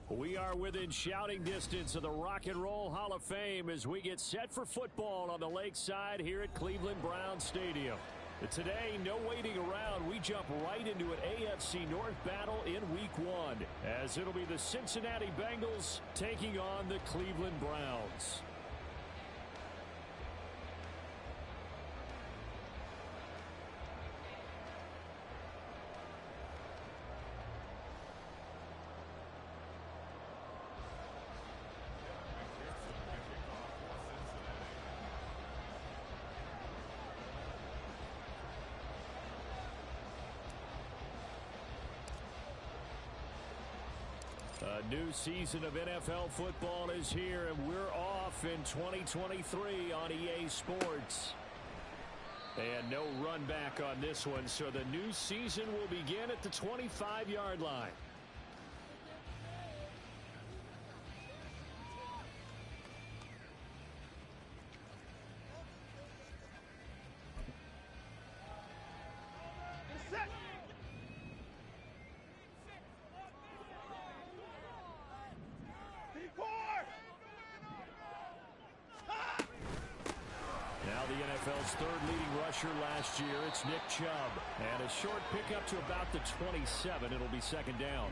We are within shouting distance of the Rock and Roll Hall of Fame as we get set for football on the lakeside here at Cleveland Browns Stadium. Today, no waiting around. We jump right into an AFC North battle in Week 1 as it'll be the Cincinnati Bengals taking on the Cleveland Browns. A new season of NFL football is here, and we're off in 2023 on EA Sports. And no run back on this one, so the new season will begin at the 25-yard line. Now the NFL's third leading rusher last year, it's Nick Chubb. And a short pickup to about the 27. It'll be second down.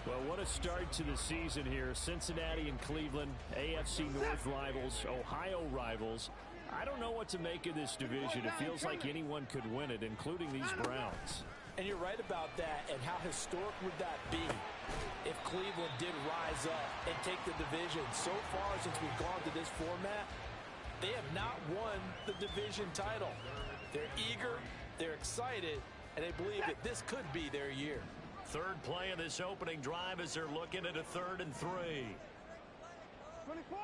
Well, what a start to the season here. Cincinnati and Cleveland, AFC North rivals, Ohio rivals. I don't know what to make of this division. It feels like anyone could win it, including these Browns. And you're right about that. And how historic would that be if Cleveland did rise up and take the division? So far, since we've gone to this format, they have not won the division title. They're eager, they're excited, and they believe that this could be their year. Third play of this opening drive as they're looking at a 3rd and 3. 24!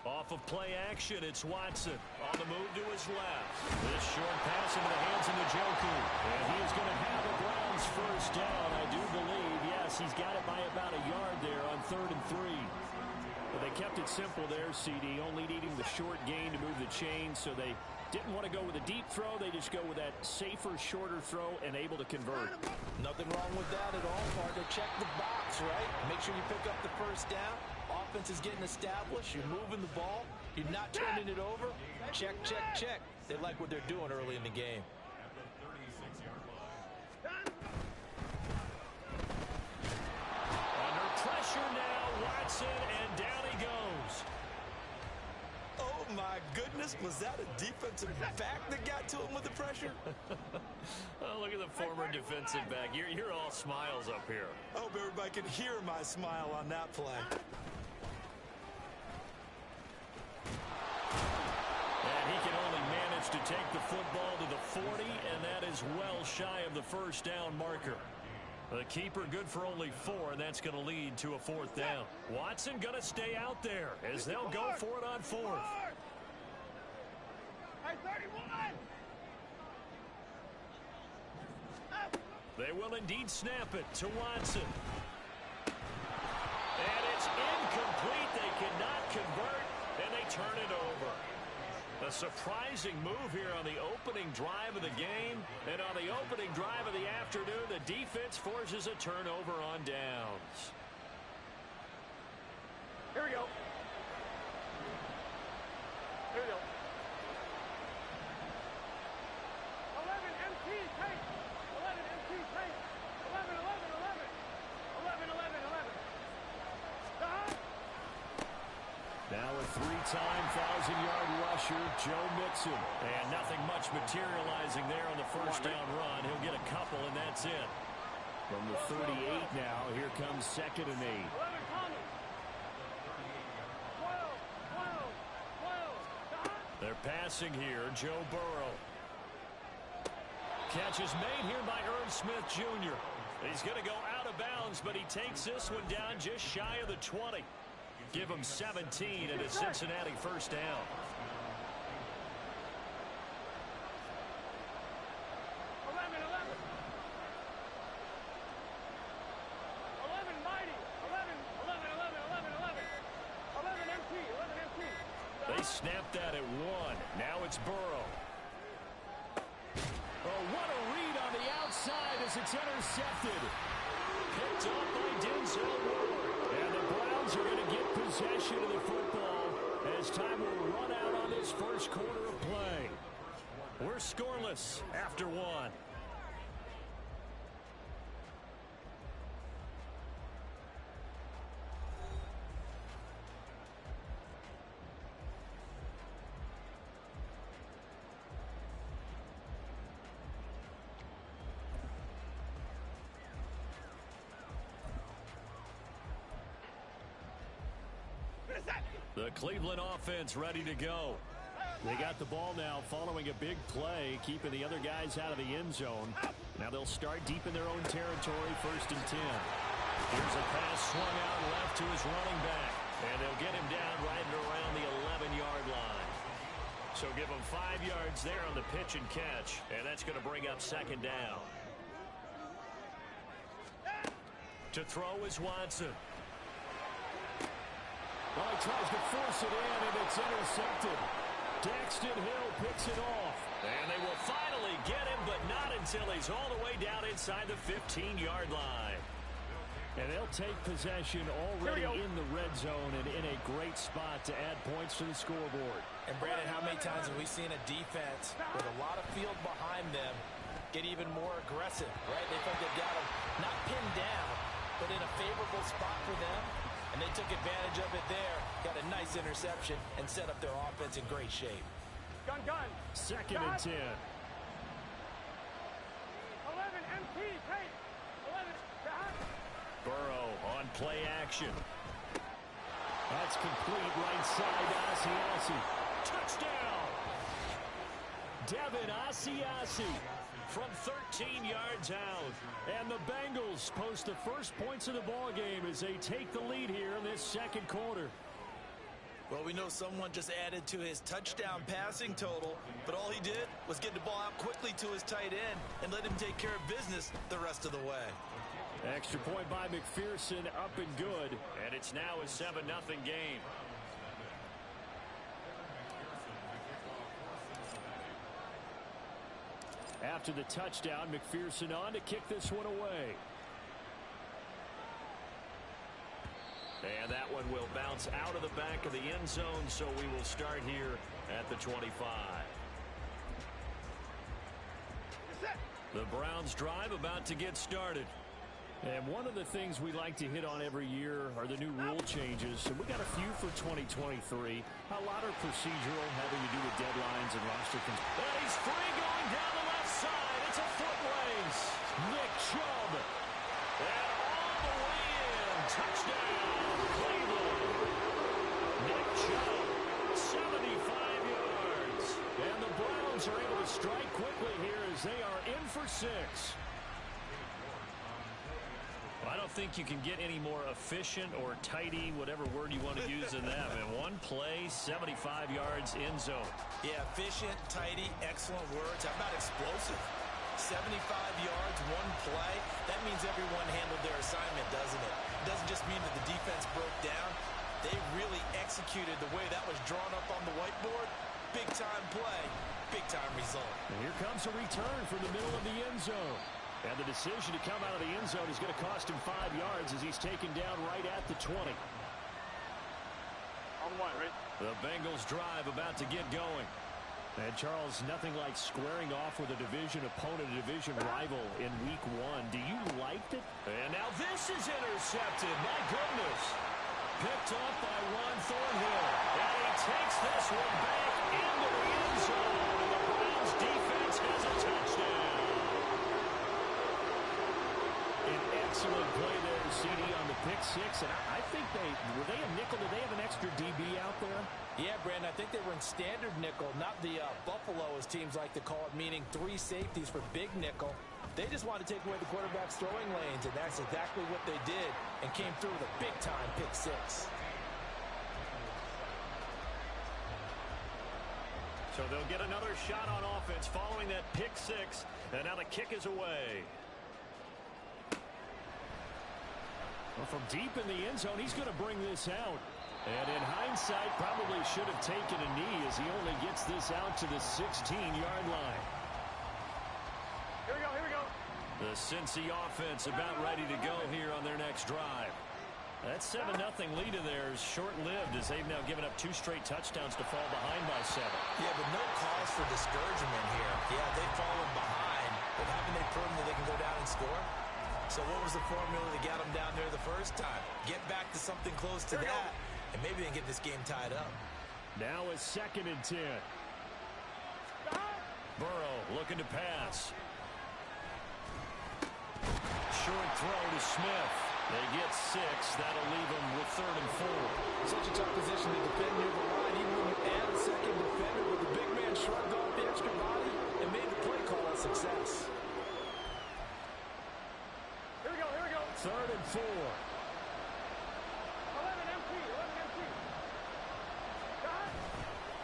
Off of play action, it's Watson on the move to his left. This short pass into the hands of Njoku. And he is going to have a Browns first down, I do believe. Yes, he's got it by about a yard there on 3rd and 3. But they kept it simple there, CD, only needing the short gain to move the chain, so they didn't want to go with a deep throw. They just go with that safer, shorter throw and able to convert. Nothing wrong with that at all, partner. Check the box, right? Make sure you pick up the first down. Offense is getting established. You're moving the ball. You're not turning it over. Check, check, check. They like what they're doing early in the game. Under pressure now, Watson, and down he goes. Oh, my goodness. Was that a defensive back that got to him with the pressure? Oh, look at the former defensive back. You're all smiles up here. I hope everybody can hear my smile on that play. And he can only manage to take the football to the 40, and that is well shy of the first down marker. The keeper good for only 4, and that's going to lead to a 4th down. Watson going to stay out there as they'll go for it on 4th. Hey, 31! They will indeed snap it to Watson. And it's incomplete. They cannot convert, and they turn it over. A surprising move here on the opening drive of the game. And on the opening drive of the afternoon, the defense forces a turnover on downs. Here we go. Here we go. 11 MT take. 11 MT take. 11, 11, 11. 11, 11, 11. Now a 3-time 1,000-yard rusher, Joe Mixon. And nothing much materializing there on the first down run. He'll get a couple, and that's it. From the 38 now, here comes 2nd and 8. 11 coming. 12, 12, 12. They're passing here, Joe Burrow. Catch is made here by Irv Smith Jr. He's going to go out of bounds, but he takes this one down just shy of the 20. Give him 17 and a Cincinnati first down. 11, 11. 11 mighty. 11, 11, 11, 11, 11. 11 MT, 11 MT. They snapped that at 1. Now it's Burrow. Oh, what a read on the outside as as it's intercepted. Picked up by Denzel Ward. And the Browns are going to get possession of the football as time will run out on this first quarter of play. We're scoreless after one. The Cleveland offense ready to go. They got the ball now following a big play, keeping the other guys out of the end zone. Now they'll start deep in their own territory, 1st and 10. Here's a pass swung out left to his running back. And they'll get him down right around the 11-yard line. So give him 5 yards there on the pitch and catch. And that's going to bring up 2nd down. To throw is Watson. Well, he tries to force it in, and it's intercepted. Daxton Hill picks it off. And they will finally get him, but not until he's all the way down inside the 15-yard line. And they'll take possession already in the red zone and in a great spot to add points to the scoreboard. And, Brandon, how many times have we seen a defense with a lot of field behind them get even more aggressive, right? They think they've got them not pinned down, but in a favorable spot for them. And they took advantage of it there, got a nice interception, and set up their offense in great shape. Gun. 2nd and 10. 11 MT, take. 11, dot. Burrow on play action. That's complete right side to Asiasi. Touchdown! Devin Asiasi from 13 yards out. And the Bengals post the first points of the ball game as they take the lead here in this 2nd quarter. Well, we know someone just added to his touchdown passing total, but all he did was get the ball out quickly to his tight end and let him take care of business the rest of the way. Extra point by McPherson, up and good. And it's now a 7-0 game. After the touchdown, McPherson on to kick this one away. And that one will bounce out of the back of the end zone, so we will start here at the 25. The Browns drive about to get started. And one of the things we like to hit on every year are the new rule changes. And we got a few for 2023. A lot are procedural, having to do with deadlines and roster control. And he's free going down the left side. It's a foot race. Nick Chubb. And all the way in. Touchdown, Cleveland. Nick Chubb, 75 yards. And the Browns are able to strike quickly here as they are in for 6. I don't think you can get any more efficient or tidy, whatever word you want to use in that. And one play, 75 yards in zone. Yeah, efficient, tidy, excellent words. How about explosive? 75 yards, one play. That means everyone handled their assignment, doesn't it? It doesn't just mean that the defense broke down. They really executed the way that was drawn up on the whiteboard. Big-time play, big-time result. And here comes a return from the middle of the end zone. And the decision to come out of the end zone is going to cost him 5 yards as he's taken down right at the 20. On one, right? The Bengals drive about to get going. And, Charles, nothing like squaring off with a division opponent, a division rival in week 1. Do you like it? And now this is intercepted. My goodness. Picked up by Ron Thornhill. And he takes this one back into the end zone. And the Browns defense has a touchdown. An excellent play there, CD, on the pick 6. And I think were they a nickel? Did they have an extra DB out there? Yeah, Brandon, I think they were in standard nickel, not the Buffalo, as teams like to call it, meaning 3 safeties for big nickel. They just wanted to take away the quarterback's throwing lanes, and that's exactly what they did, and came through with a big-time pick 6. So they'll get another shot on offense following that pick 6, and now the kick is away. Well, from deep in the end zone, he's going to bring this out. And in hindsight, probably should have taken a knee as he only gets this out to the 16-yard line. Here we go. The The Cincy offense about ready to go here on their next drive. That 7-0 lead of theirs short-lived as they've now given up 2 straight touchdowns to fall behind by 7. Yeah, but no cause for discouragement here. Yeah, they've fallen behind, but haven't they proven that they can go down and score? So what was the formula to get them down there the first time? Get back to something close to that, and maybe they can get this game tied up. Now it's 2nd and 10. Burrow looking to pass. Short throw to Smith. They get 6. That'll leave them with 3rd and 4. Such a tough position to defend near the line, even when you add a second defender, but the big man shrugged off the extra body and made the play call a success. Here we go. 3rd and 4. 11 MT.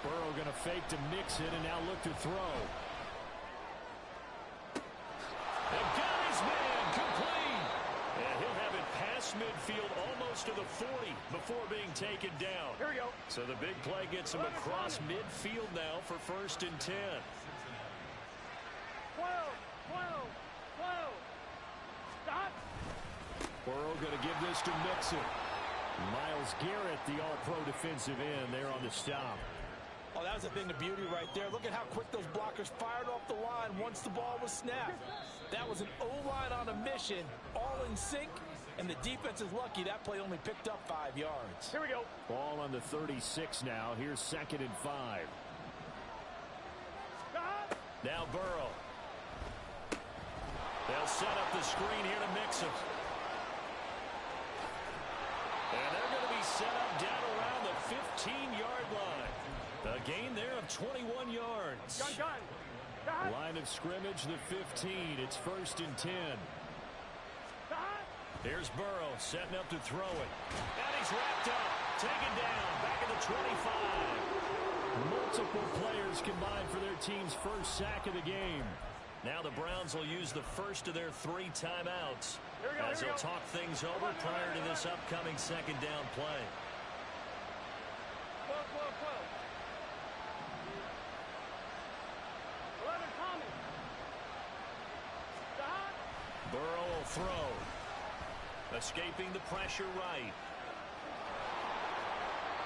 Burrow going to fake to Mixon and now look to throw. And got his man complete. And he'll have it past midfield almost to the 40 before being taken down. Here we go. So the big play gets him across midfield now for 1st and 10. 12. Stop. Burrow going to give this to Mixon. Myles Garrett, the all-pro defensive end, there on the stop. Oh, that was a thing of beauty right there. Look at how quick those blockers fired off the line once the ball was snapped. That was an O-line on a mission, all in sync, and the defense is lucky that play only picked up 5 yards. Here we go. Ball on the 36 now. Here's 2nd and 5. Stop. Now Burrow. They'll set up the screen here to Mixon. And they're going to be set up down around the 15-yard line. A gain there of 21 yards. Gun. Line of scrimmage, the 15. It's 1st and 10. Stop. Here's Burrow setting up to throw it. And he's wrapped up. Taken down. Back at the 25. Multiple players combined for their team's first sack of the game. Now the Browns will use the first of their 3 timeouts as they'll talk things over prior to this upcoming 2nd down play. 12. 11 Tommy. Stop. Burrow will throw. Escaping the pressure right.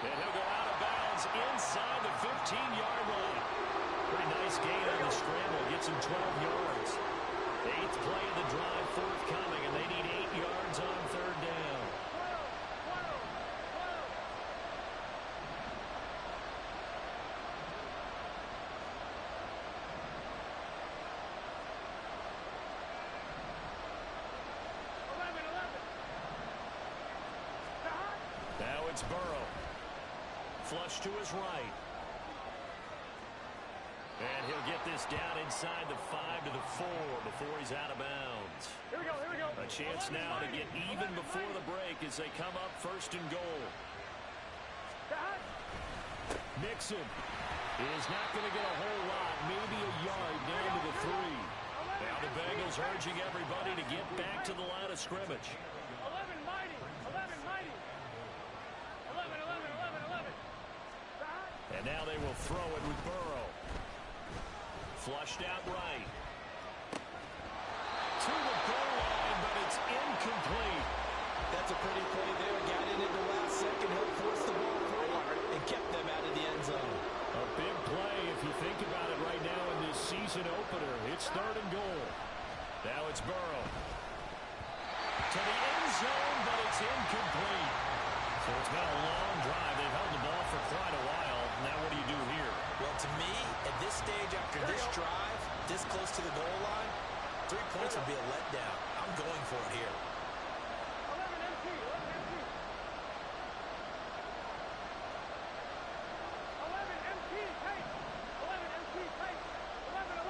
And he'll go out of bounds inside the 15-yard line. Pretty nice gain on the scramble. Gets him 12 yards. 8th play of the drive forthcoming, and they need 8 yards on 3rd down. 11. Stop. Now it's Burrow. Flush to his right. And he'll get this down inside the 5 to the 4 before he's out of bounds. Here we go. A chance now to get even before the break as they come up 1st and goal. Stop. Mixon is not going to get a whole lot, maybe a yard down to the 3. Now the Bengals urging everybody to get back to the line of scrimmage. 11 mighty. 11. Stop. And now they will throw it with Burrow. Flushed out right. To the goal line, but it's incomplete. That's a pretty play there. Got it in the last second. He'll force the ball free and kept them out of the end zone. A big play if you think about it right now in this season opener. It's 3rd and goal. Now it's Burrow. To the end zone, but it's incomplete. So it's been a long drive. They've held the ball for quite a while. Now what do you do here? Well, to me, at this stage after this drive, this close to the goal line, 3 points would be a letdown. I'm going for it here. 11 MT. 11 MT tight. 11 MT tight. 11.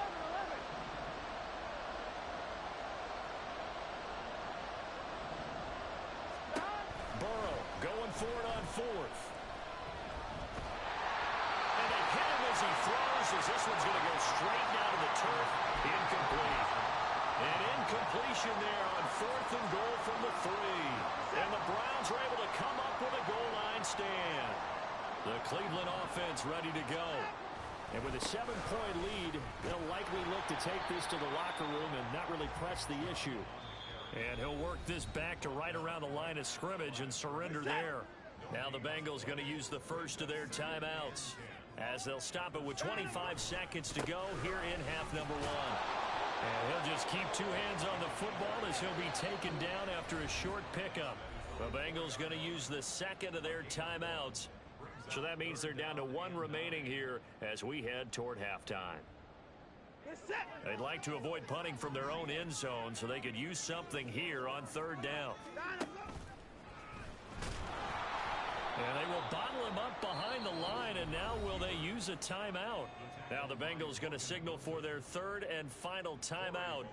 Stop. Burrow going for it on 4th. And they hit him as he throws, as this one's going to go straight down to the turf. Incomplete. An incompletion there on 4th and goal from the 3. And the Browns are able to come up with a goal line stand. The Cleveland offense ready to go. And with a 7-point lead, they'll likely look to take this to the locker room and not really press the issue. And he'll work this back to right around the line of scrimmage and surrender there. Now the Bengals going to use the first of their timeouts as they'll stop it with 25 seconds to go here in half number 1. And he'll just keep 2 hands on the football as he'll be taken down after a short pickup. The Bengals going to use the second of their timeouts. So that means they're down to 1 remaining here as we head toward halftime. They'd like to avoid punting from their own end zone so they could use something here on 3rd down. And they will bottle him up behind the line, and now will they use a timeout? Now the Bengals going to signal for their 3rd and final timeout.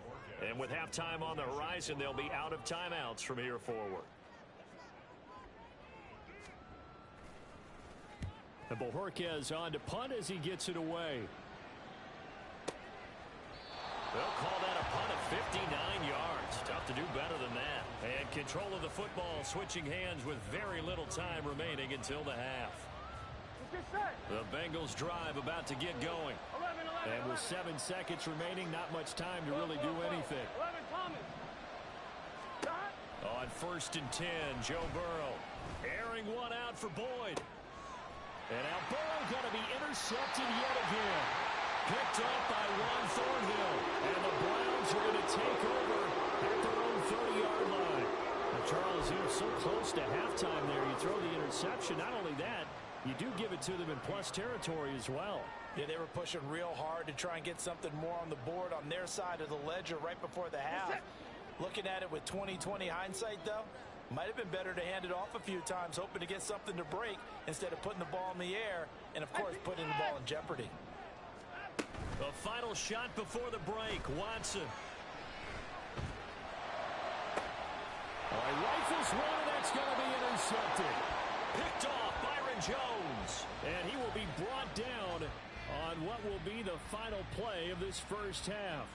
And with halftime on the horizon, they'll be out of timeouts from here forward. And Bojorquez on to punt as he gets it away. They'll call that a punt of 59 yards. Tough to do better than that. And control of the football switching hands with very little time remaining until the half. The Bengals drive about to get going. And with 7 seconds remaining, not much time to really do anything. On 1st and 10, Joe Burrow airing one out for Boyd. And now Burrow going to be intercepted yet again. Picked up by Juan Thornhill. And the Browns are going to take over at their own 30-yard line. Now, Charles, you're so close to halftime there. You throw the interception. Not only that, you do give it to them in plus territory as well. Yeah, they were pushing real hard to try and get something more on the board on their side of the ledger right before the half. Looking at it with 20/20 hindsight, though, might have been better to hand it off a few times, hoping to get something to break instead of putting the ball in the air and, of course, putting the ball in jeopardy. The final shot before the break, Watson. All right, rifles one, and that's going to be intercepted. Picked off Byron Jones, and he will be brought down on what will be the final play of this first half.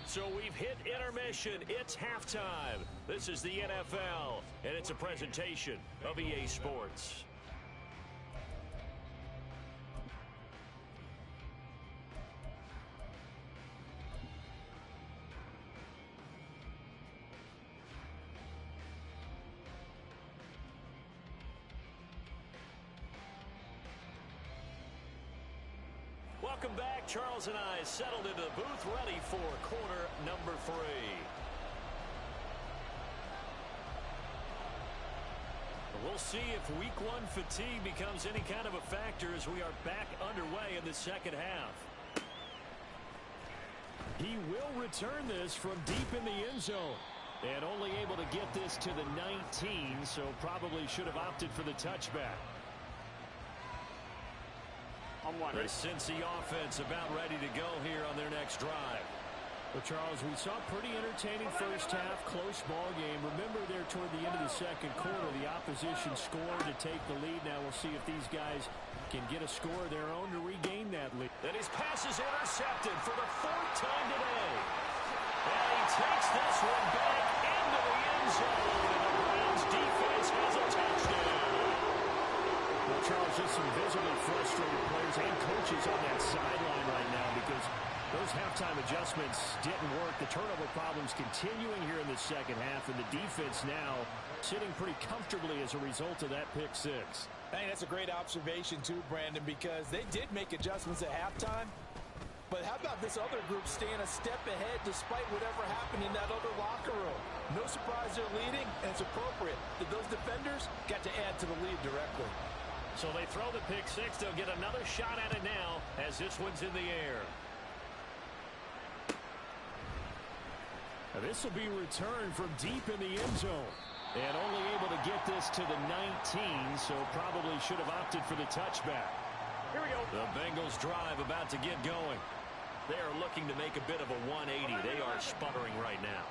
So we've hit intermission. It's halftime. This is the NFL, and it's a presentation of EA Sports. Welcome back. Charles and I settled into the booth, ready for quarter number 3. We'll see if week 1 fatigue becomes any kind of a factor as we are back underway in the second half. He will return this from deep in the end zone. And only able to get this to the 19, so probably should have opted for the touchback. The Cincy offense about ready to go here on their next drive. Well, Charles, we saw a pretty entertaining first half, close ball game. Remember there toward the end of the second quarter, the opposition scored to take the lead. Now we'll see if these guys can get a score of their own to regain that lead. And his pass is intercepted for the 4th time today. And he takes this one back into the end zone. And the Browns defense has a touchdown. Well, Charles, just some visibly frustrated players and coaches on that sideline right now because those halftime adjustments didn't work. The turnover problems continuing here in the second half, and the defense now sitting pretty comfortably as a result of that pick 6. I think that's a great observation too, Brandon, because they did make adjustments at halftime. But how about this other group staying a step ahead despite whatever happened in that other locker room? No surprise they're leading, and it's appropriate that those defenders got to add to the lead directly. So they throw the pick 6. They'll get another shot at it now as this one's in the air. Now this will be returned from deep in the end zone. And only able to get this to the 19, so probably should have opted for the touchback. Here we go. The Bengals drive about to get going. They are looking to make a bit of a 180. They are sputtering right now.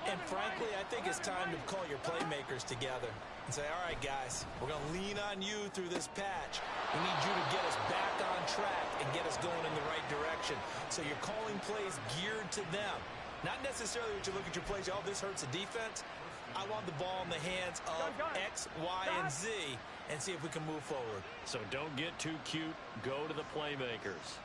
And frankly, I think it's time to call your playmakers together and say, all right, guys, we're going to lean on you through this patch. We need you to get us back on track and get us going in the right direction. So you're calling plays geared to them. Not necessarily that you look at your plays, oh, this hurts the defense. I want the ball in the hands of X, Y, and Z, and see if we can move forward. So don't get too cute. Go to the playmakers.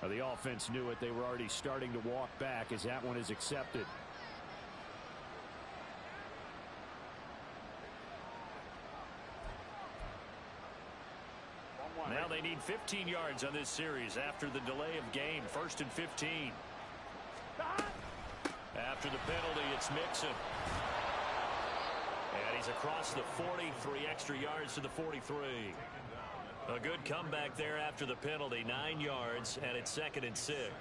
The offense knew it. They were already starting to walk back as that one is accepted. Now they need 15 yards on this series after the delay of game. 1st and 15. After the penalty, it's Mixon. And he's across the 40, 3 extra yards to the 43. A good comeback there after the penalty, 9 yards, and it's 2nd and 6.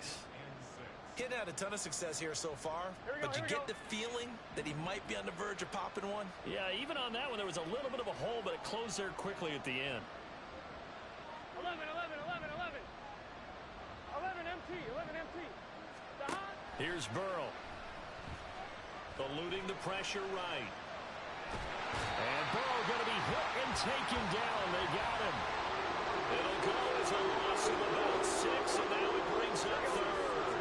Getting had a ton of success here so far, but you get the feeling that he might be on the verge of popping one. Yeah, even on that one, there was a little bit of a hole, but it closed there quickly at the end. 11, 11, 11, 11. 11 MT, 11 MT. Here's Burrow. Eluding the pressure right. And Burrow going to be hit and taken down. They got him. It'll go as a loss of about 6, and now it brings up 3rd.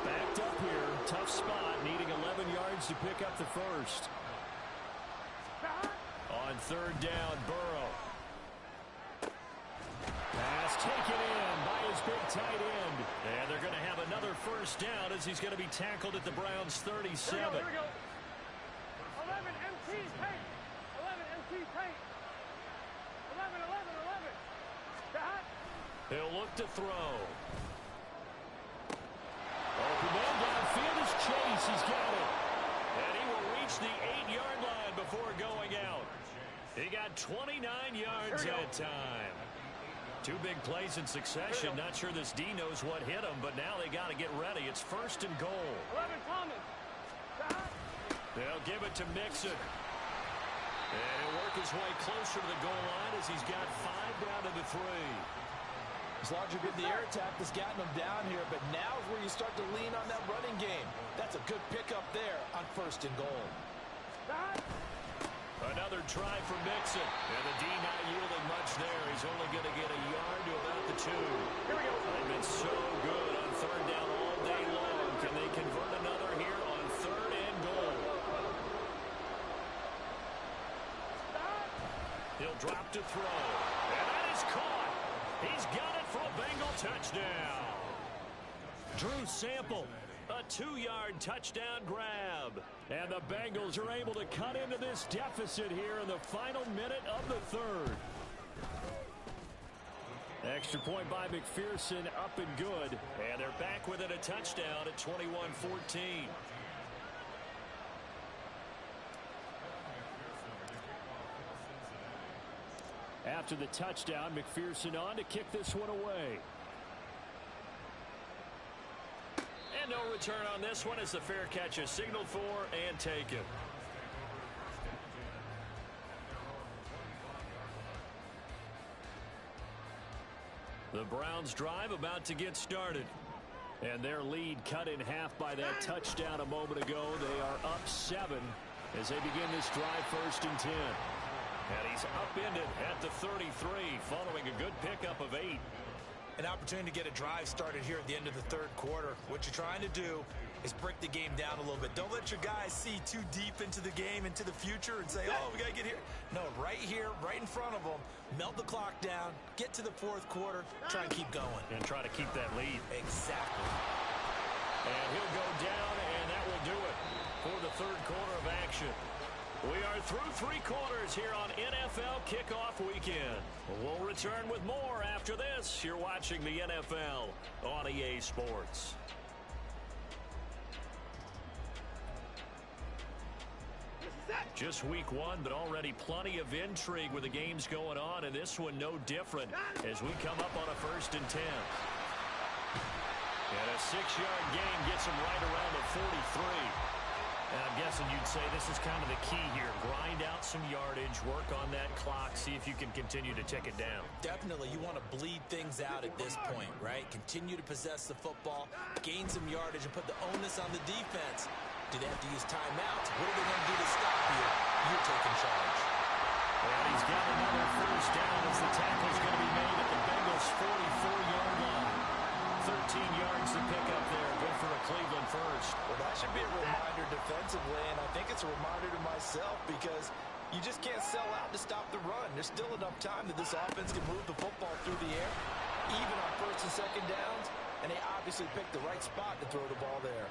Backed up here. Tough spot. Needing 11 yards to pick up the first. On 3rd down, Burrow. Pass taken in by his big tight end. And they're going to have another 1st down as he's going to be tackled at the Browns' 37. Here we go. 11 MT tank. 11 MT tank. 11, 11, 11. He'll look to throw. Open man downfield is Chase. He's got it. And he will reach the 8-yard line before going out. He got 29 yards that time. 2 big plays in succession. Not sure this D knows what hit him, but now they got to get ready. It's 1st and goal. 11 Thomas. They'll give it to Mixon. And he'll work his way closer to the goal line as he's got 5 down to the 3. As long as you're good, the air attack has gotten him down here, but now is where you start to lean on that running game. That's a good pickup there on 1st and goal. Another try for Mixon. And the D not yielding much there. He's only going to get a yard to about the 2. Here we go. They've been so good on 3rd down all day long. Can they convert another here on 3rd and goal? He'll drop to throw. And that is caught. He's got it for a Bengal touchdown. Drew Sample. A 2-yard touchdown grab. And the Bengals are able to cut into this deficit here in the final minute of the 3rd. Extra point by McPherson, up and good. And they're back within a touchdown at 21-14. After the touchdown, McPherson on to kick this one away. And no return on this one as the fair catch is signaled for and taken. The Browns drive about to get started. And their lead cut in half by that touchdown a moment ago. They are up 7 as they begin this drive 1st and 10. And he's upended at the 33 following a good pickup of 8. An opportunity to get a drive started here at the end of the 3rd quarter. What you're trying to do is break the game down a little bit. Don't let your guys see too deep into the game, into the future, and say, oh, we got to get here. No, right here, right in front of them, melt the clock down, get to the 4th quarter, try and keep going. And try to keep that lead. Exactly. And he'll go down, and that will do it for the 3rd quarter of action. We are through 3 quarters here on NFL Kickoff Weekend. We'll return with more after this. You're watching the NFL on EA Sports. Just week 1, but already plenty of intrigue with the games going on, and this one no different as we come up on a 1st and 10. And a 6-yard gain gets him right around the 43. And I'm guessing you'd say this is kind of the key here. Grind out some yardage, work on that clock, see if you can continue to tick it down. Definitely. You want to bleed things out at this point, right? Continue to possess the football, gain some yardage, and put the onus on the defense. Do they have to use timeouts? What are they going to do to stop you? You're taking charge. And he's got another first down as the tackle's going to be made at the Bengals' 44-yard line. 13 yards to pick up there. Good for a Cleveland first. Well, that should be a reminder defensively, and I think it's a reminder to myself because you just can't sell out to stop the run. There's still enough time that this offense can move the football through the air, even on first and second downs, and they obviously picked the right spot to throw the ball there.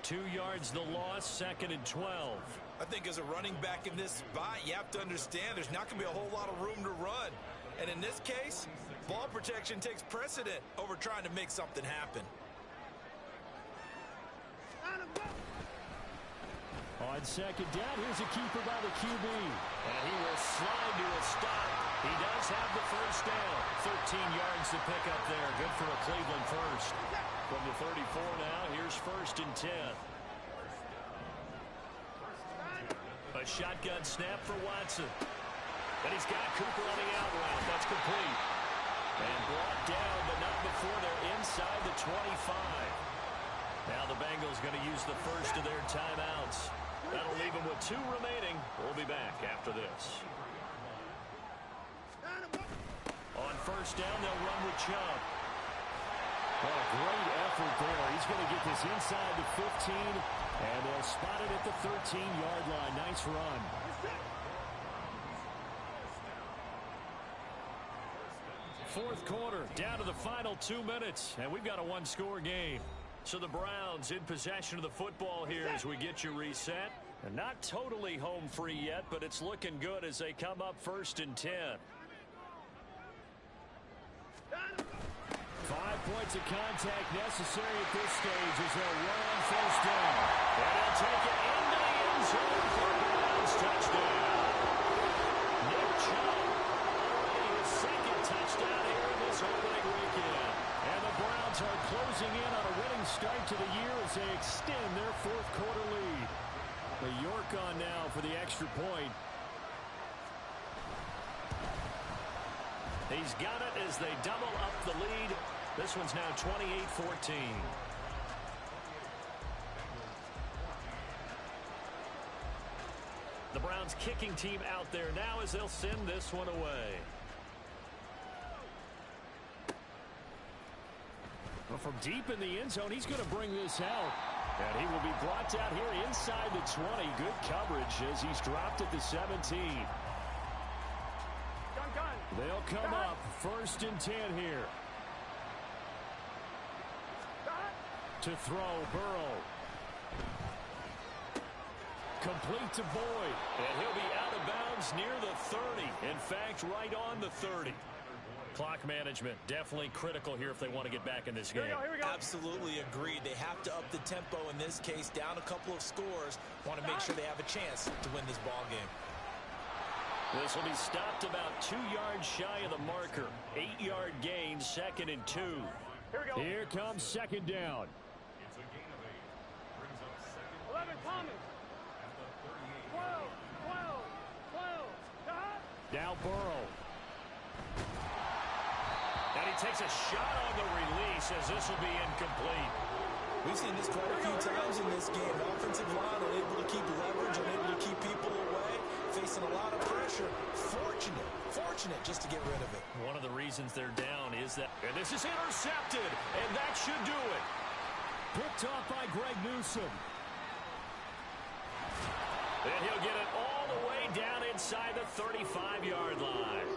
2 yards the loss, 2nd and 12. I think as a running back in this spot, you have to understand there's not going to be a whole lot of room to run. And in this case, ball protection takes precedent over trying to make something happen. On 2nd down, here's a keeper by the QB. And he will slide to a stop. He does have the first down. 13 yards to pick up there. Good for a Cleveland first. From the 34 now, here's 1st and 10. A shotgun snap for Watson. And he's got Cooper on the out route. That's complete. And brought down, but not before they're inside the 25. Now the Bengals going to use the first of their timeouts. That'll leave them with 2 remaining. We'll be back after this. On 1st down, they'll run with Chubb. What a great effort there. He's going to get this inside the 15, and they'll spot it at the 13-yard line. Nice run. Fourth quarter, down to the final 2 minutes, and we've got a 1-score game. So the Browns in possession of the football here as we get you reset. And not totally home free yet, but it's looking good as they come up 1st and 10. 5 points of contact necessary at this stage as they'll run on 1st down. And he'll take it into the end zone for a Browns touchdown. Nick Chubb, already his 2nd touchdown here in this opening weekend. And the Browns are closing in on a winning start to the year as they extend their 4th quarter lead. The York on now for the extra point. He's got it as they double up the lead. This one's now 28-14. The Browns kicking team out there now as they'll send this one away. Well, from deep in the end zone, he's going to bring this out. And he will be brought down here inside the 20. Good coverage as he's dropped at the 17. They'll come up 1st and 10 here. To throw, Burrow. Complete to Boyd. And he'll be out of bounds near the 30. In fact, right on the 30. Clock management definitely critical here if they want to get back in this game. Here we go. Absolutely agreed. They have to up the tempo in this case, down a couple of scores. Want to make sure they have a chance to win this ball game. This will be stopped about 2 yards shy of the marker. 8-yard gain, 2nd and 2. Here comes 2nd down. 11, Thomas. 12. Now Burrow. And he takes a shot on the release as this will be incomplete. We've seen this quite a few times in this game. Offensive line unable to keep leverage, unable to keep people away, facing a lot of pressure. Fortunate just to get rid of it. One of the reasons they're down is that, and this is intercepted, and that should do it. Picked off by Greg Newsome. And he'll get it all the way down inside the 35-yard line.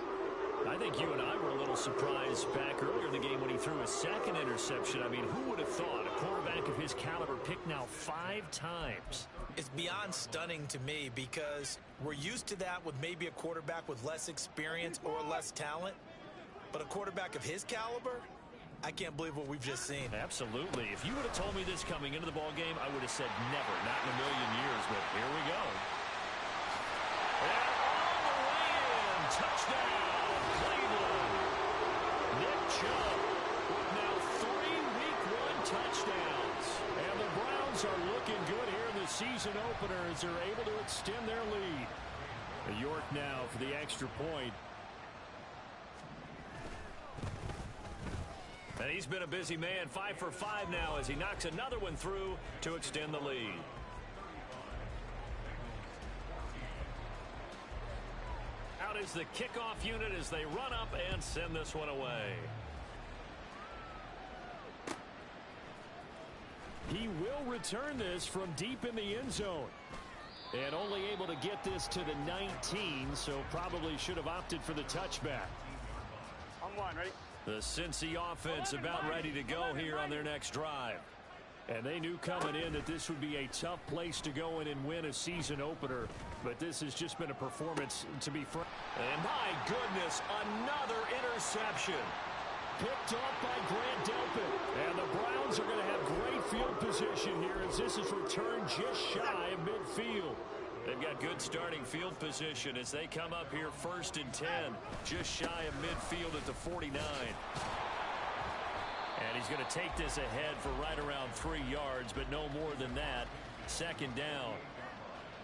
I think you and I were a little surprised back earlier in the game when he threw his 2nd interception. I mean, who would have thought a quarterback of his caliber picked now 5 times? It's beyond stunning to me because we're used to that with maybe a quarterback with less experience or less talent. But a quarterback of his caliber, I can't believe what we've just seen. Absolutely. If you would have told me this coming into the ball game, I would have said never, not in a million years. But here we go. And all the way in. Touchdown, Cleveland. Nick Chubb with now 3 Week 1 touchdowns. And the Browns are looking good here in the season opener as they're able to extend their lead. York now for the extra point. And he's been a busy man, 5 for 5 now as he knocks another one through to extend the lead. is the kickoff unit as they run up and send this one away. He will return this from deep in the end zone. And only able to get this to the 19, so probably should have opted for the touchback. On one, ready? The Cincy offense about ready to go here on their next drive. And they knew coming in that this would be a tough place to go in and win a season opener. But this has just been a performance to be frank. And my goodness, another interception. Picked off by Grant Delpit. And the Browns are going to have great field position here as this is returned just shy of midfield. They've got good starting field position as they come up here 1st and 10, just shy of midfield at the 49. And he's going to take this ahead for right around 3 yards, but no more than that. 2nd down.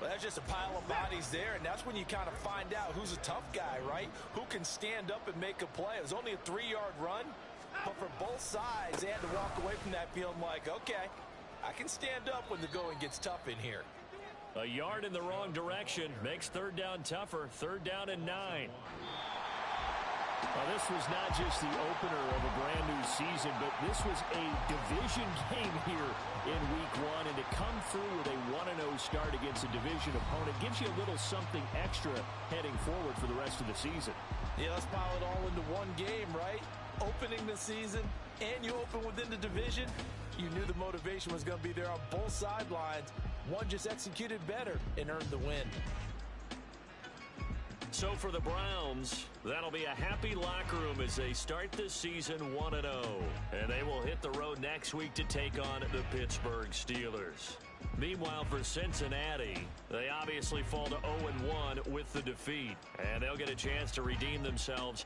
Well, that's just a pile of bodies there, and that's when you kind of find out who's a tough guy, right? Who can stand up and make a play. It was only a 3-yard run, but for both sides, they had to walk away from that feeling like, okay, I can stand up when the going gets tough in here. A yard in the wrong direction makes 3rd down tougher. 3rd down and 9. Well, this was not just the opener of a brand new season, but this was a division game here in week 1. And to come through with a 1-0 start against a division opponent gives you a little something extra heading forward for the rest of the season. Yeah, let's pile it all into one game, right? Opening the season, and you open within the division. You knew the motivation was going to be there on both sidelines. One just executed better and earned the win. So for the Browns, that'll be a happy locker room as they start this season 1-0. And they will hit the road next week to take on the Pittsburgh Steelers. Meanwhile, for Cincinnati, they obviously fall to 0-1 with the defeat. And they'll get a chance to redeem themselves